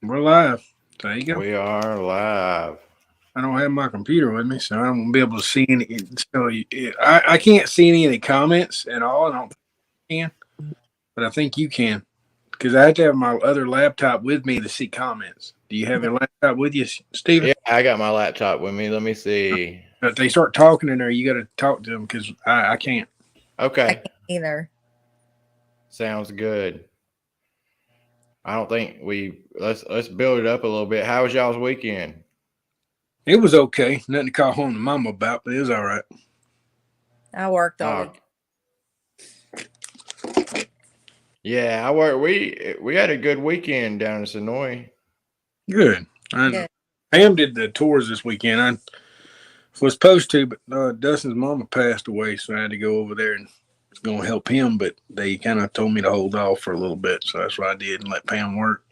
We're live. There you go. We are live. I don't have my computer with me, so I won't be able to see any. So I can't see any of the comments at all. I don't think I can, but I think you can because I have to have my other laptop with me to see comments. Do you have your laptop with you, Steven? Yeah, I got my laptop with me. Let me see. If they start talking in there, you got to talk to them because I can't. I Okay, can't either. sounds good. I don't think let's build it up a little bit. How was y'all's weekend? It was okay. Nothing to call home to mama about, but it was all right. I worked all Oh, week. yeah, I work. We had a good weekend down in Sonoy. Good. Good. Pam did the tours this weekend. I was supposed to, but Dustin's mama passed away, so I had to go over there and going to help him. But they kind of told me to hold off for a little bit, so that's what I did and let Pam work.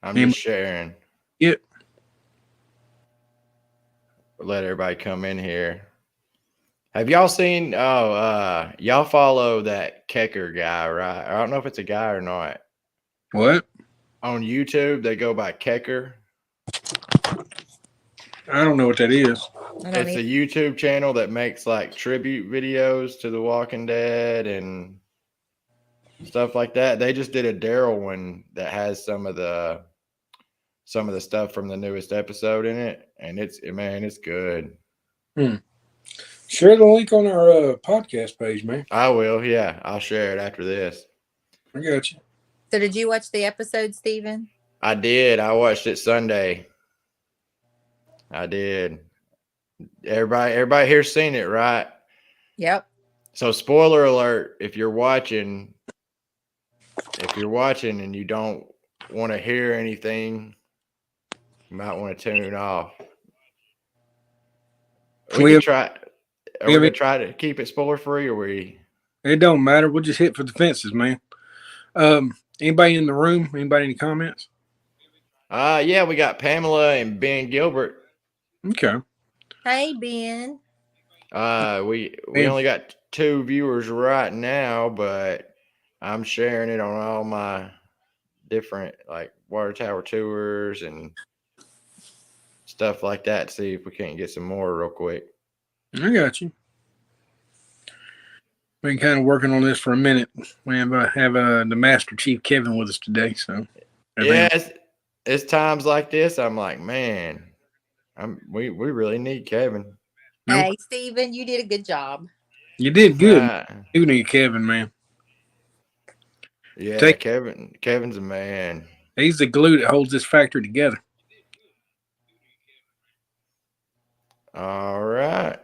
I'm just Anybody sharing. get Let everybody come in here. Have y'all seen? Y'all follow that Kecker guy, right? I don't know if it's a guy or not. what? On YouTube, they go by Kecker. I don't know what that is. I don't It's a need. YouTube channel that makes like tribute videos to The Walking Dead and stuff like that. They just did a Daryl one that has some of the stuff from the newest episode in it, and it's good. Hmm. Share the link on our podcast page, man. I will, yeah, I'll share it after this. I got you. So, did you watch the episode, Steven? I did. I watched it Sunday. I did. Everybody here's seen it, right? Yep. So spoiler alert, if you're watching and you don't want to hear anything, you might want to tune off. We We can have, try. Are we we have gonna try to keep it spoiler free, or we? it don't matter. We'll just hit for the fences, man. Anybody in the room? Anybody any comments? Yeah, we got Pamela and Ben Gilbert. Okay. Hey, Ben. We Man, only got two viewers right now, but I'm sharing it on all my different like water tower tours and stuff like that. See if we can't get some more real quick. I got you. Been kind of working on this for a minute. We have the Master Chief Kevin with us today, so Yeah, everything. it's times like this. I'm like, man, we really need Kevin. Nope, Hey, Steven, you did a good job. you did good. Uh, You need Kevin, man. yeah, Take Kevin's a man. He's the glue that holds this factory together. All right.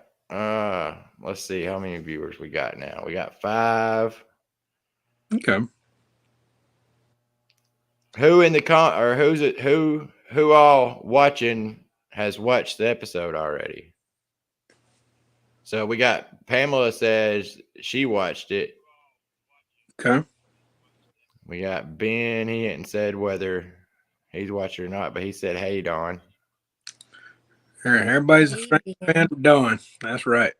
Let's see how many viewers we got now. We got 5. Okay. Who in the or who's it? Who all watching has watched the episode already? So we got Pamela says she watched it. Okay. We got Ben. He hadn't said whether he's watched it or not, but he said, "Hey, Don." All right. Everybody's a Hey, fan Ben. of Dawn. That's right.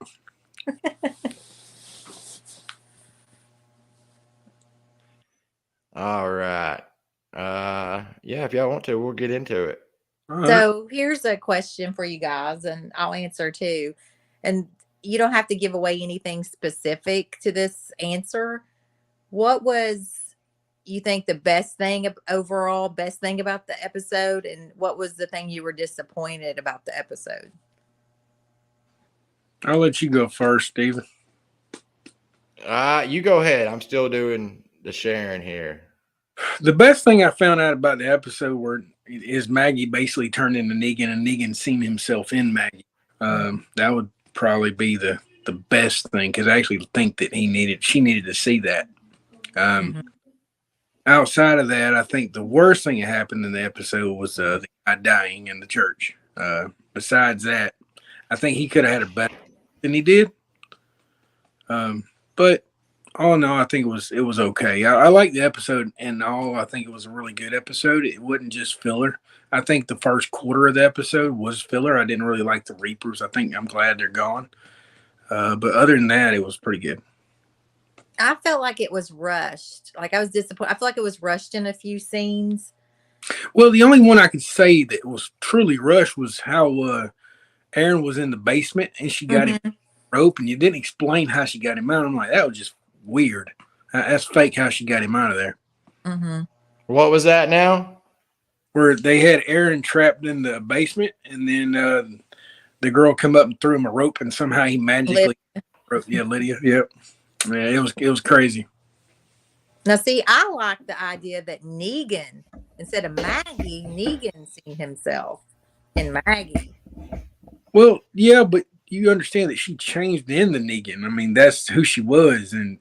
All right. Yeah. If y'all want to, we'll get into it. All right. So, here's a question for you guys, and I'll answer too. And you don't have to give away anything specific to this answer. What was you think the best thing overall, best thing about the episode, and what was the thing you were disappointed about the episode? I'll let you go first, Steven. You go ahead. I'm still doing the sharing here. The best thing I found out about the episode where is Maggie basically turned into Negan and Negan seen himself in Maggie. That would probably be the best thing because I actually think that she needed to see that. Um, Mm-hmm. Outside of that, I think the worst thing that happened in the episode was the guy dying in the church. Besides that, I think he could have had a better than he did. But all in all, I think it was okay. I like the episode and all. I think it was a really good episode. It wasn't just filler. I think the first quarter of the episode was filler. I didn't really like the Reapers. I think I'm glad they're gone. But other than that, it was pretty good. I felt like it was rushed. Like I was disappointed. I feel like it was rushed in a few scenes. Well, the only one I could say that was truly rushed was how Aaron was in the basement and she got him Mhm. rope, and you didn't explain how she got him out. I'm like, that was just weird. That's fake how she got him out of there. Mhm. What was that now? Where they had Aaron trapped in the basement, and then the girl come up and threw him a rope, and somehow he magically yeah, Lydia. Yep. Yeah, it was crazy. Now, see, I like the idea that Negan, instead of Maggie, Negan seen himself in Maggie. Well, yeah, but you understand that she changed into Negan. I mean, that's who she was, and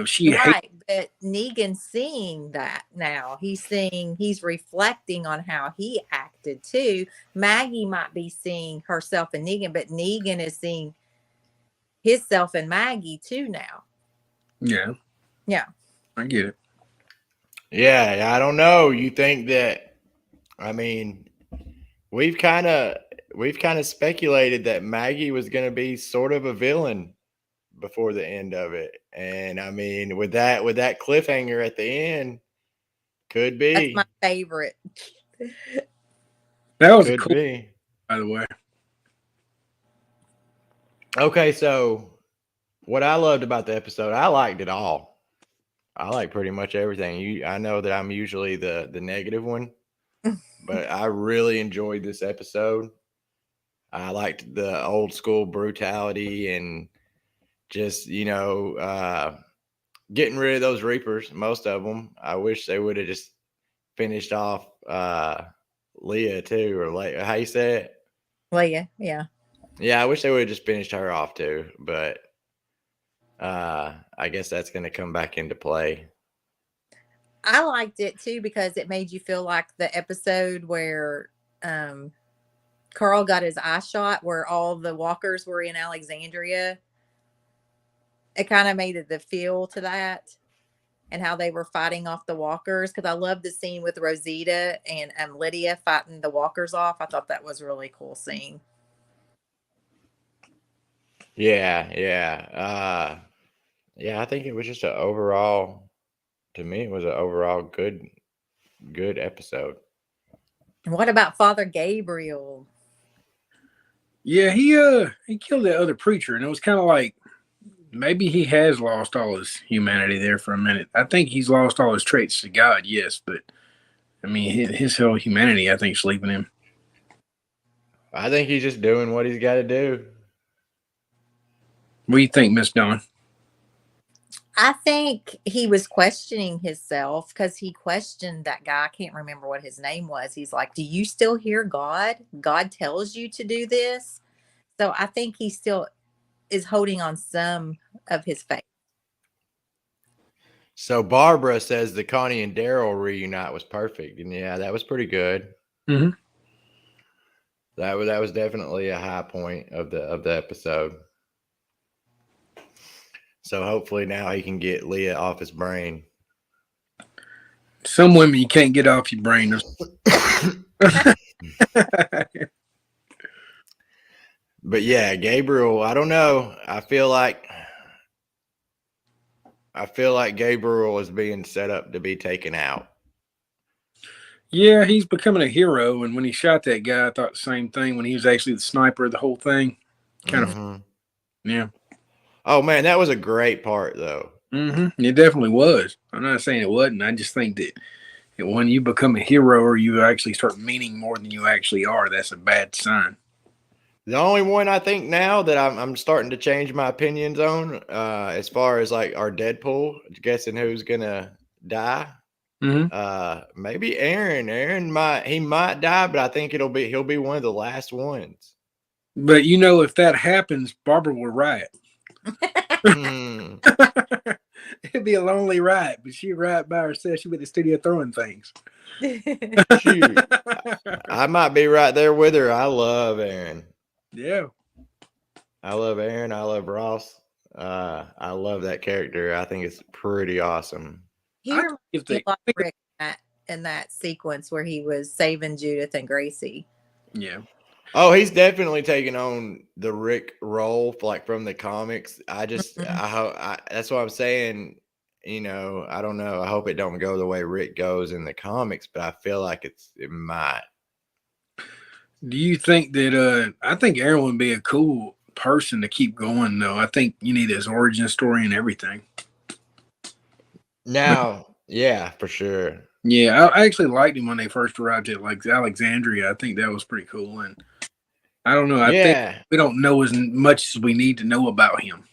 she hated. Right, but Negan seeing that now, he's reflecting on how he acted too. Maggie might be seeing herself in Negan, but Negan is seeing himself in Maggie too now. Yeah, Yeah. I get it. Yeah, I don't know. You think that? I mean, we've kind of speculated that Maggie was going to be sort of a villain before the end of it, and I mean, with that cliffhanger at the end, could That's my be, favorite. That was a could cool, be. by the way. Okay, so what I loved about the episode, I liked it all. I like pretty much everything. I know that I'm usually the negative one, but I really enjoyed this episode. I liked the old school brutality and just getting rid of those Reapers. Most of them. I wish they would have just finished off Leah too, or like how you say it. Leia, yeah. Yeah, I wish they would have just finished her off too, but I guess that's going to come back into play. I liked it too because it made you feel like the episode where Carl got his eye shot, where all the walkers were in Alexandria. It kind of made it the feel to that and how they were fighting off the walkers. Because I love the scene with Rosita and Lydia fighting the walkers off. I thought that was a really cool scene. Yeah, yeah. I think it was just to me, it was an overall good episode. And what about Father Gabriel? Yeah, he killed that other preacher, and it was kind of like maybe he has lost all his humanity there for a minute. I think he's lost all his traits to God, yes, but I mean his whole humanity, I think, is leaving him. I think he's just doing what he's got to do. What do you think, Miss Dawn? I think he was questioning himself because he questioned that guy. I can't remember what his name was. He's like, do you still hear God? God tells you to do this. So I think he still is holding on some of his faith. So Barbara says the Connie and Daryl reunite was perfect, and yeah, that was pretty good. Mm-hmm. That was definitely a high point of the episode. So hopefully now he can get Leah off his brain. Some women you can't get off your brain. But yeah, Gabriel, I don't know. I feel like Gabriel is being set up to be taken out. Yeah, he's becoming a hero, and when he shot that guy, I thought the same thing. When he was actually the sniper of the whole thing, kind of, yeah. Oh man, that was a great part, though. Mm-hmm. It definitely was. I'm not saying it wasn't. I just think that when you become a hero or you actually start meaning more than you actually are, that's a bad sign. The only one I think now that I'm starting to change my opinions on, as far as like our Deadpool, guessing who's gonna die. Mm-hmm. Maybe Aaron. Aaron might die, but I think he'll be one of the last ones. But if that happens, Barbara will riot. It'd be a lonely riot, but she'd riot by herself. She'd be at the studio throwing things. Shoot. I might be right there with her. I love Aaron. Yeah. I love Aaron. I love Ross. I love that character. I think it's pretty awesome. He reminds me a lot of Rick in that sequence where he was saving Judith and Gracie. Yeah. Oh, he's definitely taking on the Rick role, like from the comics. Mhm. That's what I'm saying. You know, I don't know. I hope it don't go the way Rick goes in the comics, but I feel like it might. Do you think that I think Aaron would be a cool person to keep going though. I think you need his origin story and everything. Now, yeah, for sure. Yeah, I actually liked him when they first arrived at like Alexandria. I think that was pretty cool. And I don't know. I think Yeah, we don't know as much as we need to know about him.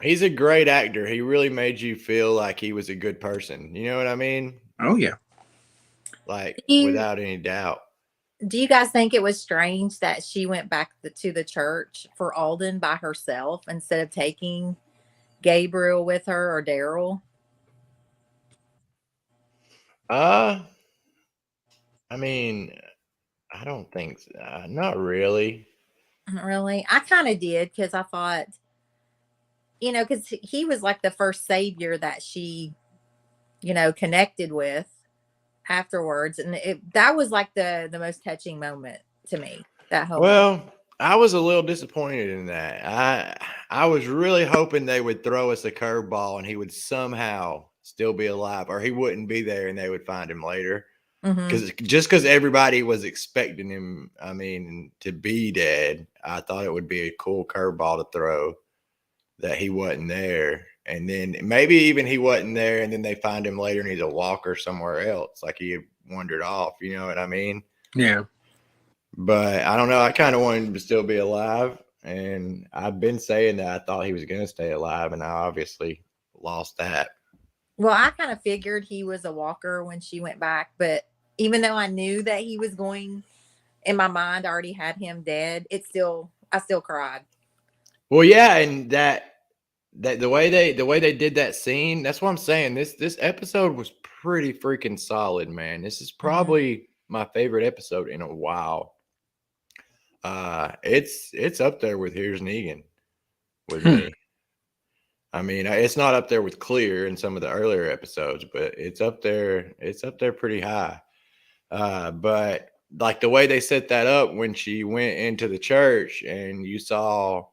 he's a great actor. He really made you feel like he was a good person. You know what I mean? Oh yeah. Like Do you without any doubt. do you guys think it was strange that she went back to the church for Alden by herself instead of taking Gabriel with her or Daryl? Uh, I mean, I don't think not really. Really? I kind of did because I thought, because he was like the first savior that she, connected with afterwards. And that was like the most touching moment to me, that whole moment. Well, I was a little disappointed in that. I was really hoping they would throw us a curveball and he would somehow still be alive, or he wouldn't be there and they would find him later. Hmm. Because everybody was expecting him, I mean, to be dead, I thought it would be a cool curveball to throw that he wasn't there. And then maybe even he wasn't there, and then they find him later and he's a walker somewhere else, like he had wandered off. You know what I mean? Yeah. But I don't know. I kind of wanted him to still be alive. And I've been saying that I thought he was going to stay alive, and I obviously lost that. Well, I kind of figured he was a walker when she went back, but even though I knew that he was going, in my mind, I already had him dead. I still cried. Well, yeah, and that the way they did that scene, that's what I'm saying. This episode was pretty freaking solid, man. This is Mhm. probably my favorite episode in a while. It's up there with Here's Negan with Hmm. me. I mean, it's not up there with Clear in some of the earlier episodes, but it's up there. It's up there pretty high. But like the way they set that up when she went into the church and you saw,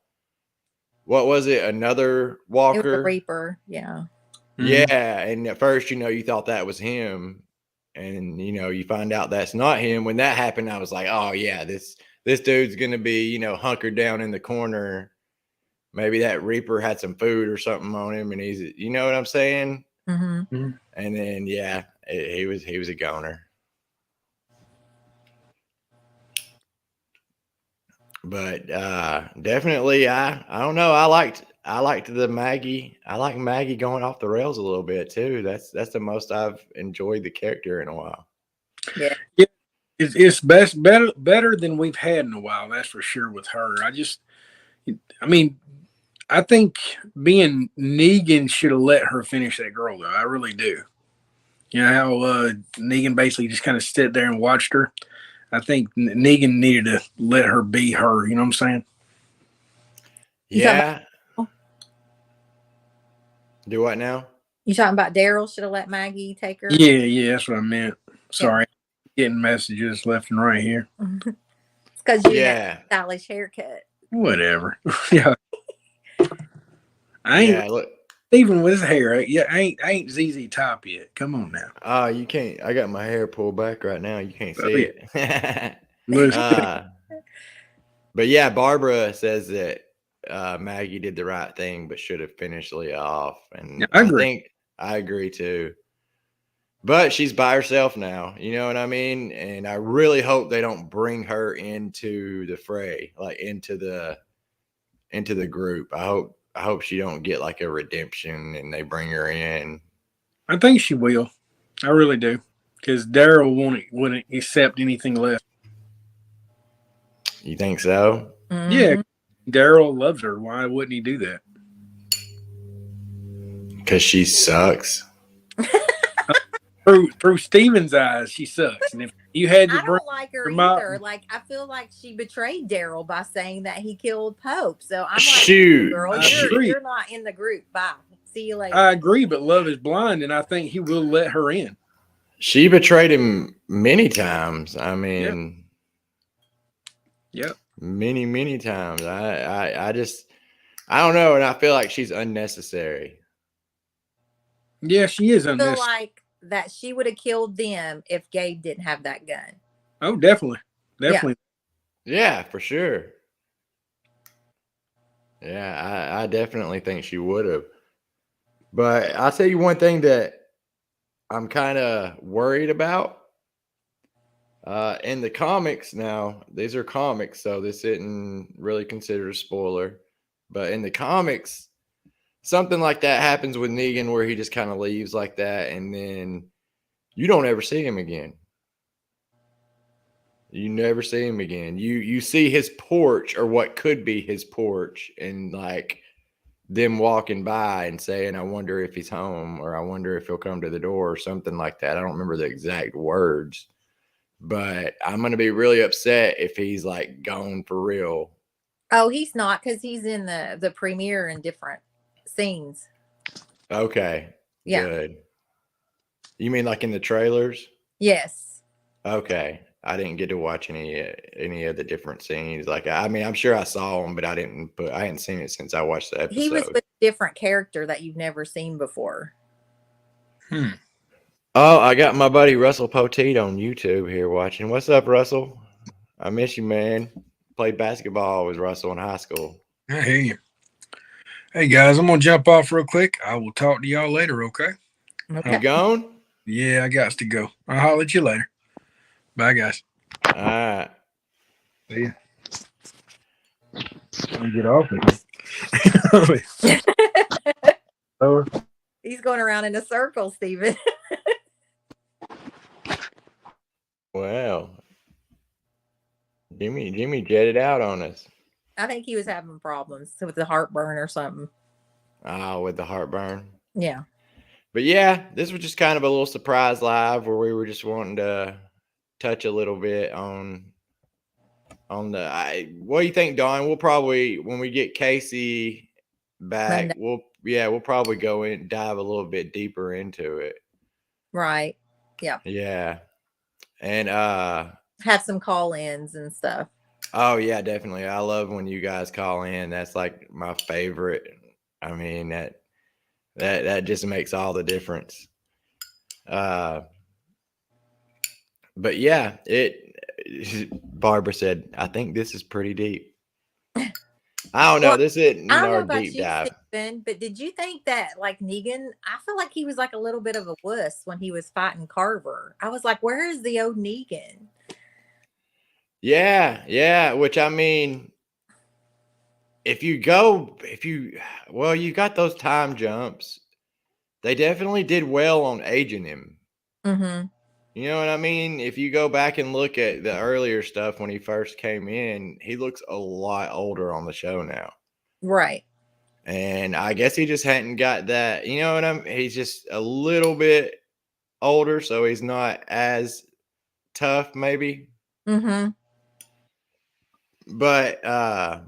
what was it? Another It was a walker. Reaper. Yeah. Mhm. Yeah, and at first, you thought that was him, and you find out that's not him. When that happened, I was like, "Oh yeah, this dude's gonna be, hunkered down in the corner. Maybe that Reaper had some food or something on him, and he's, you know what I'm saying?" Hmm. Mhm. And then yeah, he was a goner. But definitely, I don't know. I liked the Maggie. I like Maggie going off the rails a little bit too. That's the most I've enjoyed the character in a while. Yeah. Yeah, it's better than we've had in a while. That's for sure with her. I mean, I think being Negan should have let her finish that girl though. I really do. You know how Negan basically just kind of stood there and watched her. I think Negan needed to let her be her. You know what I'm saying? You talking Yeah. about Do what now? you talking about Daryl should have let Maggie take her? Yeah, yeah, that's what I meant. Yeah. Sorry, getting messages left and right here. It's because you had Yeah. a stylish haircut. Whatever. Yeah, I ain't Yeah. Look. even with his hair. Yeah, I ain't ZZ Top yet. Come on now. Oh, you can't. I got my hair pulled back right now. You can't Oh, see yeah. it. Listen, But yeah, Barbara says that Maggie did the right thing, but should have finished Leah off, and I I agree. think I agree too. But she's by herself now, you know what I mean? And I really hope they don't bring her into the fray, like into the group. I hope she don't get like a redemption and they bring her in. I think she will. I really do. Because Daryl wouldn't accept anything less. You think so? Yeah, Hmm. Daryl loves her. Why wouldn't he do that? Because she sucks. Through Steven's eyes, she sucks. And if you had to I bring don't like her her mom, either. Like, I feel like she betrayed Daryl by saying that he killed Pope. So I'm like, Shoot. girl, I agree. you're not in the group. Bye. See you later. I agree, but love is blind, and I think he will let her in. She betrayed him many times. I mean, Yep. many times. I just I don't know, and I feel like she's unnecessary. Yeah, she is Feel unnecessary. like that she would have killed them if Gabe didn't have that gun. Oh, definitely. Definitely. Yeah, for sure. Yeah, I definitely think she would have. But I'll tell you one thing that I'm kind of worried about. In the comics now, these are comics, so this isn't really considered a spoiler. But in the comics, something like that happens with Negan where he just kind of leaves like that, and then you don't ever see him again. You never see him again. You see his porch or what could be his porch, and like them walking by and saying, "I wonder if he's home," or "I wonder if he'll come to the door," or something like that. I don't remember the exact words, but I'm gonna be really upset if he's like gone for real. Oh, he's not, because he's in the premiere in different scenes. Okay, Yeah. good. You mean like in the trailers? Yes. Okay, I didn't get to watch any of the different scenes. Like, I mean, I'm sure I saw them, but I hadn't seen it since I watched the He was episode. with a different character that you've never seen before. Hmm. Oh, I got my buddy Russell Poteet on YouTube here watching. What's up, Russell? I miss you, man. Played basketball with Russell in high school. I hear you. Hey guys, I'm gonna jump off real quick. I will talk to y'all later, okay? Okay. You gone? Yeah, I got to go. I'll holler at you later. Bye guys. All right. See ya. I'm gonna get off it. Lower. He's going around in a circle, Steven. Well, Jimmy jetted out on us. I think he was having problems with the heartburn or something. Oh, with the heartburn. Yeah. But yeah, this was just kind of a little surprise live where we were just wanting to touch a little bit on the. What do you think, Dawn? We'll probably, when we get Casey back, Monday. we'll probably go in, dive a little bit deeper into it. Right. Yeah. Yeah. And Have some call-ins and stuff. oh yeah, definitely. I love when you guys call in. That's like my favorite. I mean, that just makes all the difference. But yeah, Barbara said, I think this is pretty deep. I don't know. Well, This isn't, I don't know our about deep you, dive. Steven, but did you think that, like, Negan, I feel like he was like a little bit of a wuss when he was fighting Carver. I was like, where is the old Negan? Yeah. Which I mean, you got those time jumps. They definitely did well on aging him. Mm-hmm. You know what I mean? If you go back and look at the earlier stuff when he first came in, he looks a lot older on the show now. Right. And I guess he just hadn't got that, you know what he's just a little bit older, so he's not as tough, maybe. Mm-hmm. But I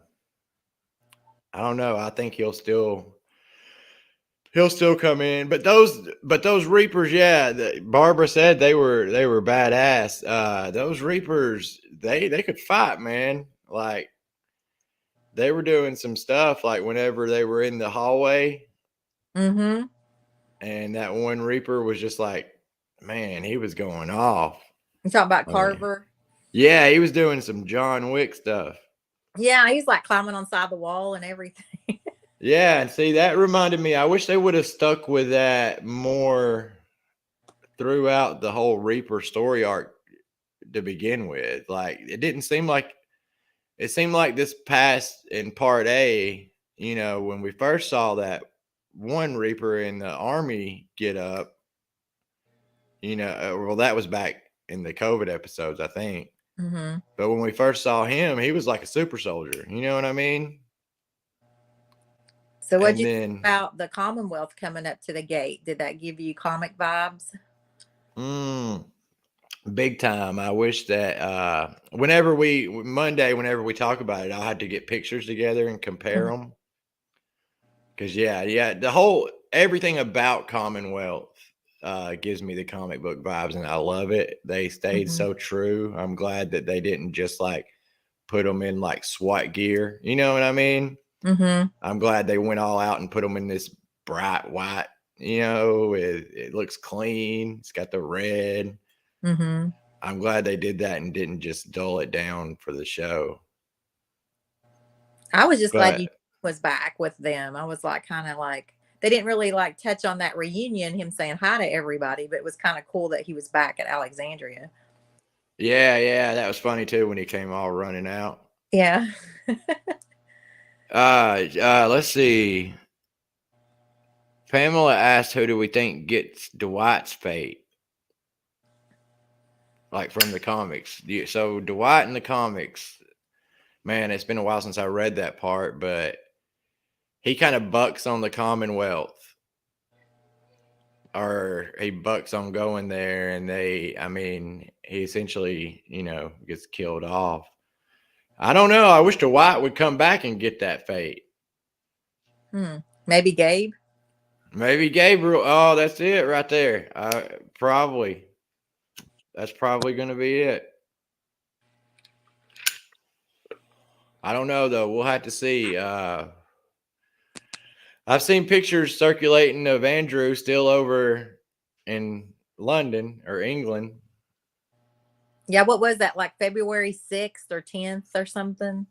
don't know. I think he'll still come in. But those Reapers, yeah, Barbara said they were badass. Those Reapers, they could fight, man. Like, they were doing some stuff, like whenever they were in the hallway. Mm-hmm. And that one Reaper was just like, man, he was going off. You talking about Carver? Yeah, he was doing some John Wick stuff. Yeah, he's like climbing on side the wall and everything. Yeah, and see, that reminded me, I wish they would have stuck with that more throughout the whole Reaper story arc to begin with. Like, it seemed like this past in part A, you know, when we first saw that one Reaper in the army get up, you know, well, that was back in the COVID episodes, I think. Mm-hmm. But when we first saw him, he was like a super soldier. You know what I mean? So what do you think about the Commonwealth coming up to the gate? Did that give you comic vibes? Big time. I wish that whenever we talk about it, I'll have to get pictures together and compare them. Because everything about Commonwealth gives me the comic book vibes, and I love it. They stayed so true. I'm glad that they didn't just like put them in like SWAT gear. You know what I mean? Mm-hmm. I'm glad they went all out and put them in this bright white. It looks clean. It's got the red. Mm-hmm. I'm glad they did that and didn't just dull it down for the show. I was just glad But you was back with them. I was like, kind of like, they didn't really like touch on that reunion, him saying hi to everybody, but it was kind of cool that he was back at Alexandria. yeah, that was funny too when he came all running out. Yeah. Let's see. Pamela asked, who do we think gets Dwight's fate? Like from the comics. So Dwight in the comics, man, it's been a while since I read that part, but he kind of bucks on the Commonwealth. Or he bucks on going there, and he essentially, gets killed off. I don't know. I wish Dwight would come back and get that fate. Maybe Gabe. Maybe Gabriel. Oh, that's it right there. Probably. That's probably going to be it. I don't know, though. We'll have to see. I've seen pictures circulating of Andrew still over in London or England. Yeah, what was that, like February 6th or 10th or something?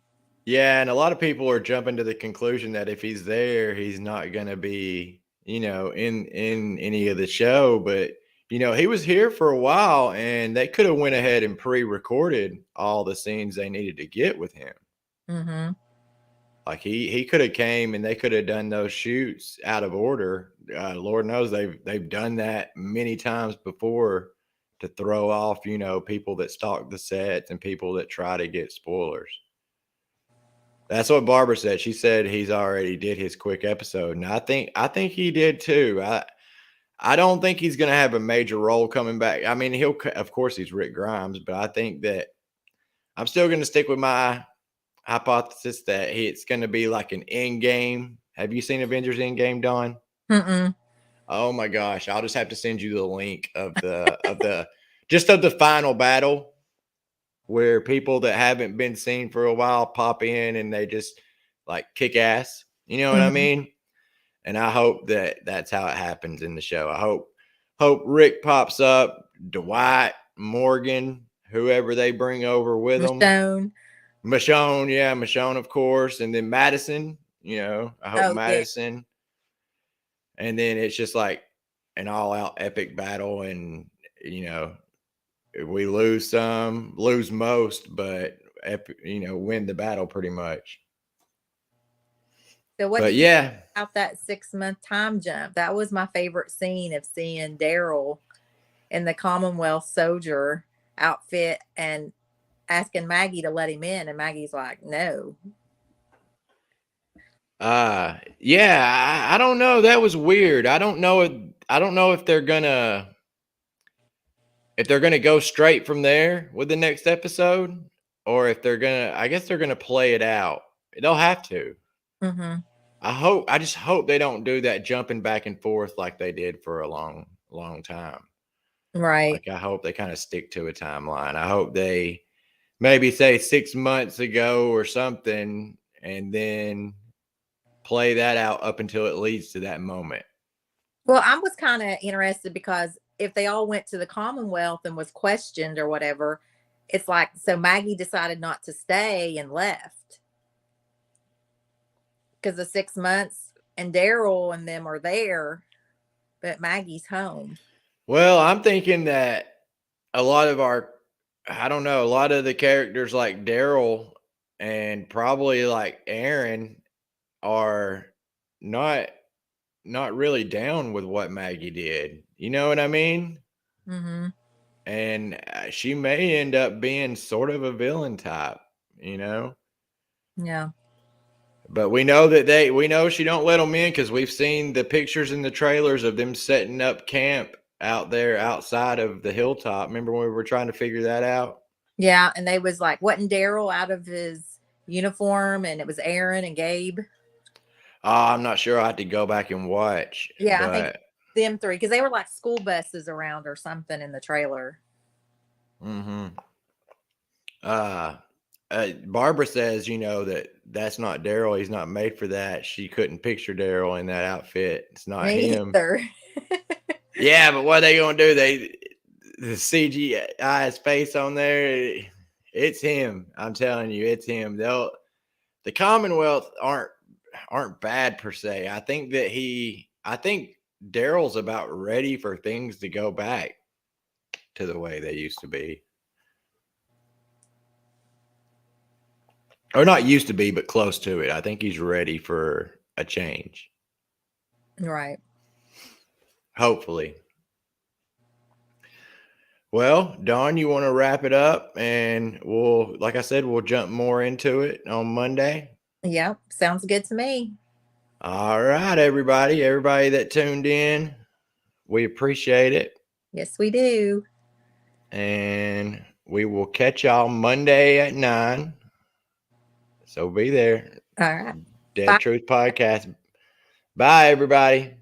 Yeah, and a lot of people are jumping to the conclusion that if he's there, he's not going to be, in any of the show. But, he was here for a while, and they could have went ahead and pre-recorded all the scenes they needed to get with him. Mm-hmm. Like he could have came and they could have done those shoots out of order. Lord knows they've done that many times before to throw off, people that stalk the sets and people that try to get spoilers. That's what Barbara said. She said he's already did his quick episode, and I think he did too. I don't think he's going to have a major role coming back. I mean, of course he's Rick Grimes, but I think that I'm still going to stick with my hypothesis that it's going to be like an Endgame. Have you seen Avengers Endgame, Dawn? Mm-mm. Oh my gosh, I'll just have to send you the link of the final battle where people that haven't been seen for a while pop in and they just like kick ass. You know what I mean? And I hope that that's how it happens in the show. I hope Rick pops up, Dwight, Morgan, whoever they bring over with them. Michonne, of course, and then Madison. I hope Madison. Yeah. And then it's just like an all-out epic battle, and we lose some, lose most, but win the battle pretty much. So what? But yeah, out that 6-month time jump, that was my favorite scene of seeing Daryl in the Commonwealth soldier outfit and asking Maggie to let him in, and Maggie's like, no. Yeah, I don't know. That was weird. I don't know if they're gonna go straight from there with the next episode, or if I guess they're gonna play it out. They'll have to. Mm-hmm. I just hope they don't do that jumping back and forth like they did for a long, long time. Right. Like I hope they kind of stick to a timeline. I hope they maybe say 6 months ago or something, and then play that out up until it leads to that moment. Well, I was kind of interested because if they all went to the Commonwealth and was questioned or whatever, it's like, so Maggie decided not to stay and left because the 6 months and Daryl and them are there, but Maggie's home. Well, I'm thinking that a lot of the characters like Daryl and probably like Aaron are not really down with what Maggie did. You know what I mean? Mm-hmm. And she may end up being sort of a villain type, Yeah. But we know she don't let them in because we've seen the pictures in the trailers of them setting up camp out there outside of the hilltop. Remember when we were trying to figure that out? Yeah, and they was like, wasn't Daryl out of his uniform, and it was Aaron and Gabe? I'm not sure. I had to go back and watch. Yeah, I think them three, because they were like school buses around or something in the trailer. Mm-hmm. Barbara says, that's not Daryl. He's not made for that. She couldn't picture Daryl in that outfit. It's not Me him. either. Yeah, but what are they gonna do? The CGI his face on there. It's him. I'm telling you, it's him. The Commonwealth aren't bad per se. I think Daryl's about ready for things to go back to the way they used to be. Or not used to be, but close to it. I think he's ready for a change. Right. Hopefully. Well, Dawn, you want to wrap it up? And like I said, we'll jump more into it on Monday. Yep. Sounds good to me. All right, everybody. Everybody that tuned in, we appreciate it. Yes, we do. And we will catch y'all Monday at 9. So be there. All right. Dead Bye. Truth Podcast. Bye, everybody.